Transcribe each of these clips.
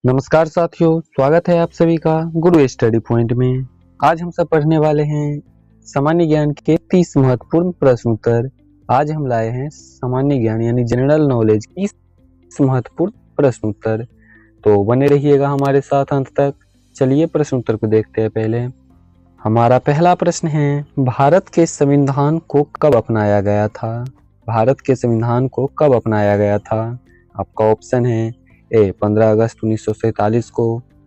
नमस्कार साथियों, स्वागत है आप सभी का गुरु स्टडी पॉइंट में। आज हम सब पढ़ने वाले हैं सामान्य ज्ञान के 30 महत्वपूर्ण प्रश्न उत्तर। आज हम लाए हैं सामान्य ज्ञान यानी जनरल नॉलेज की 30 महत्वपूर्ण प्रश्न उत्तर। तो बने रहिएगा हमारे साथ अंत तक। चलिए प्रश्न उत्तर को देखते हैं। पहले हमारा पहला प्रश्न है, भारत के संविधान को कब अपनाया गया था? भारत के संविधान को कब अपनाया गया था? आपका ऑप्शन है ए 15 अगस्त 1947 को,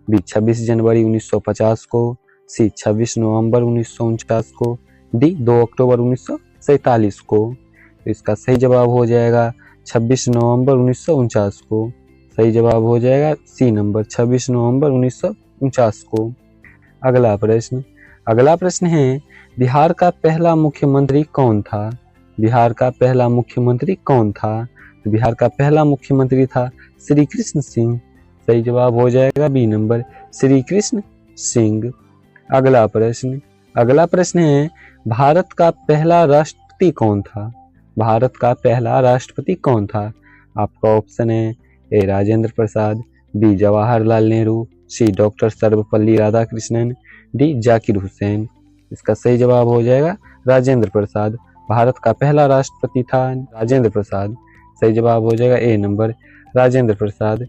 बी 26 जनवरी 1950 को, सी 26 नवंबर 1949 को, डी 2 अक्टूबर 1947 को। तो इसका सही जवाब हो जाएगा 26 नवंबर 1949 को। सही जवाब हो जाएगा सी नंबर 26 नवंबर 1949 को। अगला प्रश्न है, बिहार का पहला मुख्यमंत्री कौन था? बिहार का पहला मुख्यमंत्री कौन था? तो बिहार का पहला मुख्यमंत्री था श्री कृष्ण सिंह। सही जवाब हो जाएगा बी नंबर श्री कृष्ण सिंह। अगला प्रश्न है, भारत का पहला राष्ट्रपति कौन था? भारत का पहला राष्ट्रपति कौन था? आपका ऑप्शन है ए राजेंद्र प्रसाद, बी जवाहरलाल नेहरू, सी डॉक्टर सर्वपल्ली राधाकृष्णन, डी जाकिर हुसैन। इसका सही जवाब हो जाएगा राजेंद्र प्रसाद। भारत का पहला राष्ट्रपति था राजेंद्र प्रसाद। सही जवाब हो जाएगा ए नंबर राजेंद्र प्रसाद।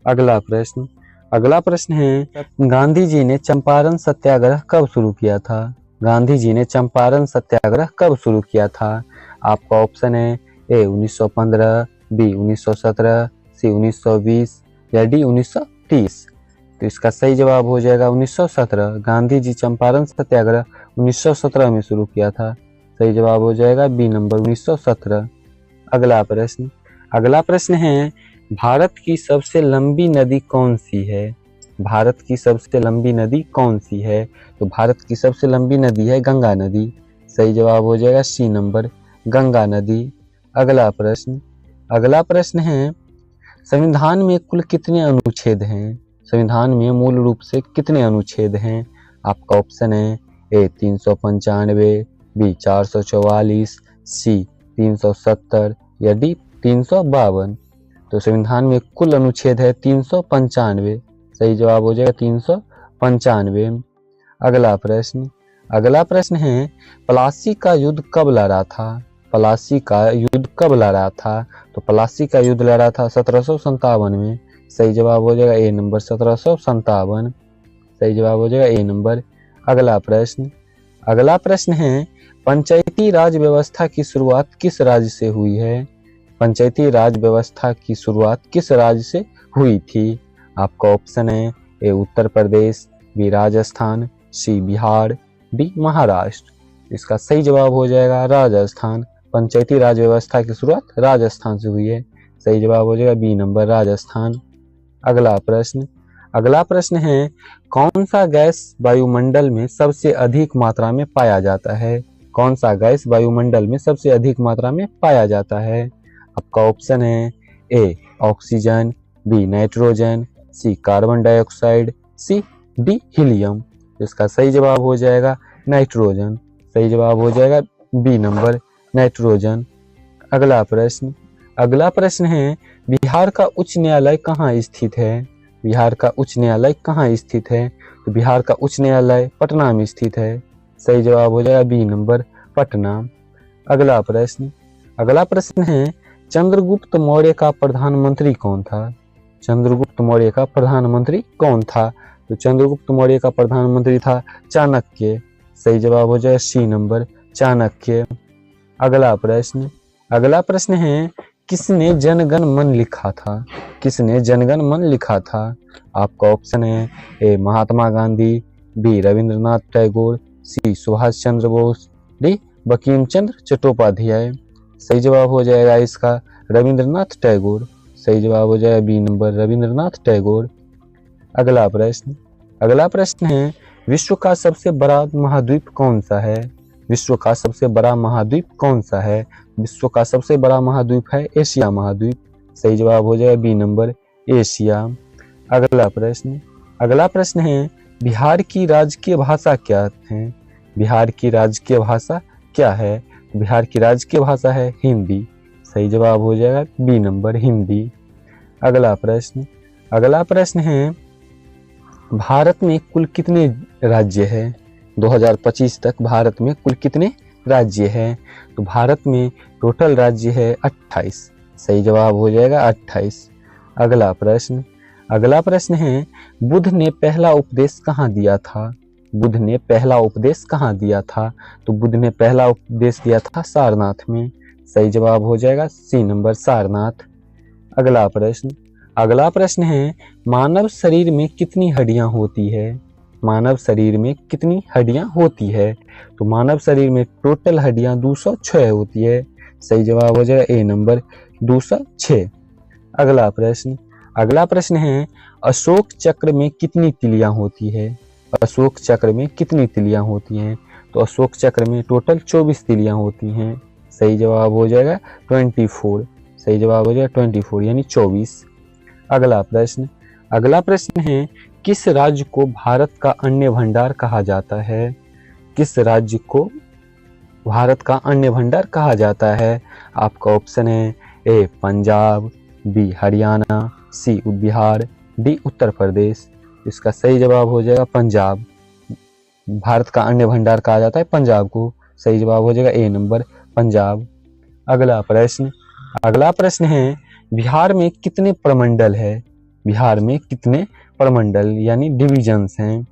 अगला प्रश्न है, गांधी जी ने चंपारण सत्याग्रह कब शुरू किया था? गांधी जी ने चंपारण सत्याग्रह कब शुरू किया था? आपका ऑप्शन है ए 1915, बी 1917, सी 1920 या डी 1930। तो इसका सही जवाब हो जाएगा 1917। गांधी जी चंपारण सत्याग्रह 1917 में शुरू किया था। सही जवाब हो जाएगा बी नंबर 1917। अगला प्रश्न है, भारत की सबसे लंबी नदी कौन सी है? भारत की सबसे लंबी नदी कौन सी है? तो भारत की सबसे लंबी नदी है गंगा नदी। सही जवाब हो जाएगा सी नंबर गंगा नदी। अगला प्रश्न है, संविधान में कुल कितने अनुच्छेद हैं? संविधान में मूल रूप से कितने अनुच्छेद हैं? आपका ऑप्शन है ए 395, बी 444, सी 370 या डी 352। तो संविधान में कुल अनुच्छेद है 395। सही जवाब हो जाएगा 395। अगला प्रश्न है, प्लासी का युद्ध कब लड़ा था? प्लासी का युद्ध कब लड़ा था? तो प्लासी का युद्ध लड़ा था 1757 में। सही जवाब हो जाएगा ए नंबर 1757। सही जवाब हो जाएगा ए नंबर। अगला प्रश्न है, पंचायती राज व्यवस्था की शुरुआत किस राज्य से हुई है? पंचायती राज व्यवस्था की शुरुआत किस राज्य से हुई थी? आपका ऑप्शन है ए उत्तर प्रदेश, बी राजस्थान, सी बिहार, डी महाराष्ट्र। इसका सही जवाब हो जाएगा राजस्थान। पंचायती राज व्यवस्था की शुरुआत राजस्थान से हुई है। सही जवाब हो जाएगा बी नंबर राजस्थान। अगला प्रश्न है, कौन सा गैस वायुमंडल में सबसे अधिक मात्रा में पाया जाता है? कौन सा गैस वायुमंडल में सबसे अधिक मात्रा में पाया जाता है? आपका ऑप्शन है A oxygen, B nitrogen, C carbon dioxide, C D helium. इसका सही जवाब हो जाएगा नाइट्रोजन। सही जवाब हो जाएगा बी नंबर नाइट्रोजन। अगला प्रश्न है, बिहार का उच्च न्यायालय कहाँ स्थित है? बिहार का उच्च न्यायालय कहाँ स्थित है? तो बिहार का उच्च न्यायालय पटना में स्थित है। सही जवाब हो जाएगा बी नंबर पटना। अगला प्रश्न है, चंद्रगुप्त मौर्य का प्रधानमंत्री कौन था? चंद्रगुप्त मौर्य का प्रधानमंत्री कौन था? तो चंद्रगुप्त मौर्य का प्रधानमंत्री था चाणक्य। सही जवाब हो जाएगा सी नंबर चाणक्य। अगला प्रश्न है, किसने जनगण मन लिखा था? किसने जनगण मन लिखा था? आपका ऑप्शन है ए महात्मा गांधी, बी रविंद्रनाथ टैगोर, सी सुभाष चंद्र बोस, डी बंकिम चंद्र चट्टोपाध्याय। सही जवाब हो जाएगा इसका रविंद्रनाथ टैगोर। सही जवाब हो जाएगा बी नंबर रविंद्रनाथ टैगोर। अगला प्रश्न है, विश्व का सबसे बड़ा महाद्वीप कौन सा है? विश्व का सबसे बड़ा महाद्वीप कौन सा है? विश्व का सबसे बड़ा महाद्वीप है एशिया महाद्वीप। सही जवाब हो जाएगा बी नंबर एशिया। अगला प्रश्न है, बिहार की राजकीय भाषा क्या है? बिहार की राजकीय भाषा क्या है? बिहार की राजकीय भाषा है हिंदी। सही जवाब हो जाएगा बी नंबर हिंदी। अगला प्रश्न है, भारत में कुल कितने राज्य हैं? 2025 तक भारत में कुल कितने राज्य हैं? तो भारत में टोटल राज्य है 28। सही जवाब हो जाएगा 28। अगला प्रश्न है, बुद्ध ने पहला उपदेश कहाँ दिया था? बुद्ध ने पहला उपदेश कहाँ दिया था? तो बुद्ध ने पहला उपदेश दिया था सारनाथ में। सही जवाब हो जाएगा सी नंबर, सारनाथ। अगला प्रश्न है, मानव शरीर में कितनी हड्डियां होती है? मानव शरीर में कितनी हड्डियां होती है? तो मानव शरीर में टोटल हड्डियां 206 होती है। सही जवाब हो जाएगा ए नंबर, 206। अगला प्रश्न है, अशोक चक्र में कितनी तिलियां होती है? अशोक चक्र में कितनी तिलियां होती हैं? तो अशोक चक्र में टोटल 24 तिलियां होती हैं। सही जवाब हो जाएगा 24। सही जवाब हो जाएगा 24 यानी 24। अगला प्रश्न है, किस राज्य को भारत का अन्न भंडार कहा जाता है? किस राज्य को भारत का अन्न भंडार कहा जाता है? आपका ऑप्शन है ए पंजाब, बी हरियाणा, सी बिहार, डी उत्तर प्रदेश। इसका सही जवाब हो जाएगा पंजाब। भारत का अन्न भंडार कहा जाता है पंजाब को। सही जवाब हो जाएगा ए नंबर, पंजाब। अगला प्रश्न है, बिहार में कितने प्रमंडल है? बिहार में कितने प्रमंडल यानी डिविजन्स हैं?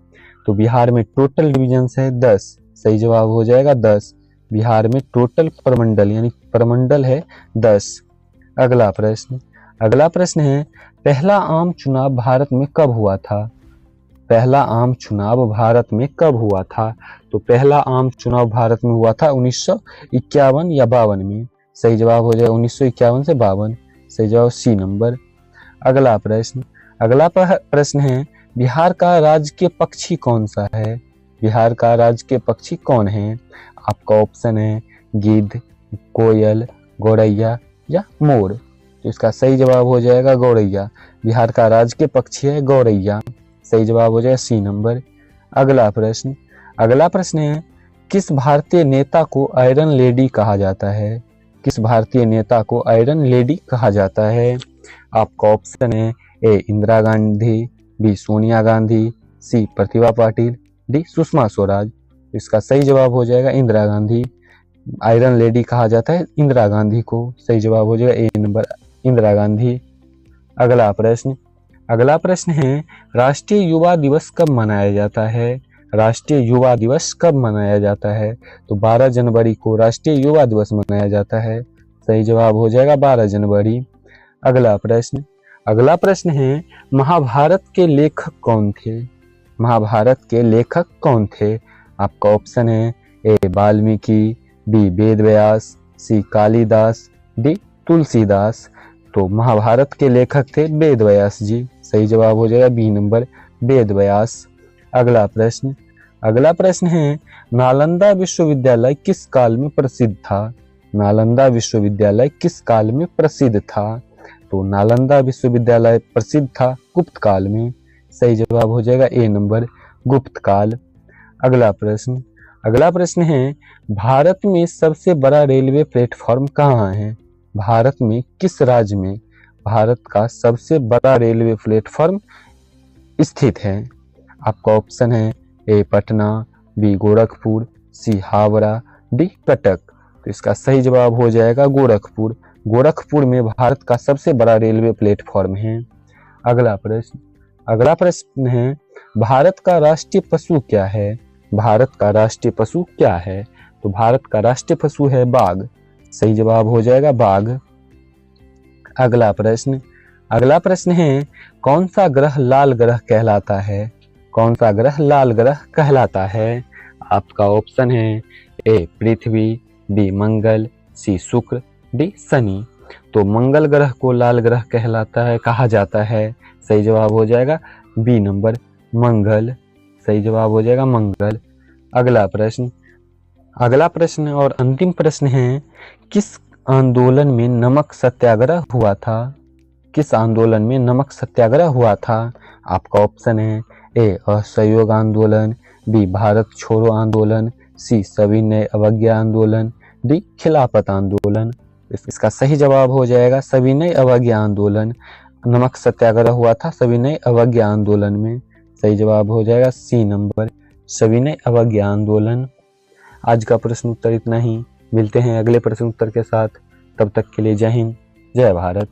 तो बिहार में टोटल डिविजन्स है 10। सही जवाब हो जाएगा 10। बिहार में टोटल प्रमंडल यानी प्रमंडल है 10। अगला प्रश्न है, पहला आम चुनाव भारत में कब हुआ था? पहला आम चुनाव भारत में कब हुआ था? तो पहला आम चुनाव भारत में हुआ था 1951 या 52 में। सही जवाब हो जाएगा 1951 से 52। सही जवाब सी नंबर। अगला प्रश्न है, बिहार का राजकीय पक्षी कौन सा है? बिहार का राजकीय पक्षी कौन है? आपका ऑप्शन है गिद्ध, कोयल, गौरैया या मोर। तो इसका सही जवाब हो जाएगा गौरैया। बिहार का राजकीय पक्षी है गौरैया। सही जवाब हो जाएगा सी नंबर। अगला प्रश्न है, किस भारतीय नेता को आयरन लेडी कहा जाता है? किस भारतीय नेता को आयरन लेडी कहा जाता है? आपका ऑप्शन है ए इंदिरा गांधी, बी सोनिया गांधी, सी प्रतिभा पाटिल, डी सुषमा स्वराज। इसका सही जवाब हो जाएगा इंदिरा गांधी। आयरन लेडी कहा जाता है इंदिरा गांधी को। सही जवाब हो जाएगा ए नंबर, इंदिरा गांधी। अगला प्रश्न है, राष्ट्रीय युवा दिवस कब मनाया जाता है? राष्ट्रीय युवा दिवस कब मनाया जाता है? तो 12 जनवरी को राष्ट्रीय युवा दिवस मनाया जाता है। सही जवाब हो जाएगा 12 जनवरी। अगला प्रश्न है, महाभारत के लेखक कौन थे? महाभारत के लेखक कौन थे? आपका ऑप्शन है ए वाल्मीकि, बी वेद व्यास, सी कालिदास, डी तुलसीदास। तो महाभारत के लेखक थे वेद व्यास जी। सही जवाब हो जाएगा बी नंबर, वेद व्यास। अगला प्रश्न है, नालंदा विश्वविद्यालय किस काल में प्रसिद्ध था? नालंदा विश्वविद्यालय किस काल में प्रसिद्ध था? तो नालंदा विश्वविद्यालय प्रसिद्ध था गुप्त काल में। सही जवाब हो जाएगा ए नंबर, गुप्त काल। अगला प्रश्न है, भारत में सबसे बड़ा रेलवे प्लेटफॉर्म कहाँ है? भारत में किस राज्य में भारत का सबसे बड़ा रेलवे प्लेटफॉर्म स्थित है? आपका ऑप्शन है ए पटना, बी गोरखपुर, सी हावड़ा, डी कटक। तो इसका सही जवाब हो जाएगा गोरखपुर। गोरखपुर में भारत का सबसे बड़ा रेलवे प्लेटफॉर्म है। अगला प्रश्न है, भारत का राष्ट्रीय पशु क्या है? भारत का राष्ट्रीय पशु क्या है? तो भारत का राष्ट्रीय पशु है बाघ। सही जवाब हो जाएगा बाघ। अगला प्रश्न है, कौन सा ग्रह लाल ग्रह कहलाता है? कौन सा ग्रह लाल ग्रह कहलाता है? आपका ऑप्शन है ए पृथ्वी, बी मंगल, सी शुक्र, डी शनि। तो मंगल ग्रह को लाल ग्रह कहलाता है, कहा जाता है। सही जवाब हो जाएगा बी नंबर, मंगल। सही जवाब हो जाएगा मंगल। अगला प्रश्न और अंतिम प्रश्न है, किस आंदोलन में नमक सत्याग्रह हुआ था? किस आंदोलन में नमक सत्याग्रह हुआ था? आपका ऑप्शन है ए असहयोग आंदोलन, बी भारत छोड़ो आंदोलन, सी सविनय अवज्ञा आंदोलन, डी खिलाफत आंदोलन। इसका सही जवाब हो जाएगा सविनय अवज्ञा आंदोलन। नमक सत्याग्रह हुआ था सविनय अवज्ञा आंदोलन में। सही जवाब हो जाएगा सी नंबर, सविनय अवज्ञा आंदोलन। आज का प्रश्न उत्तर इतना ही, मिलते हैं अगले प्रश्न उत्तर के साथ, तब तक के लिए जय हिंद, जय भारत।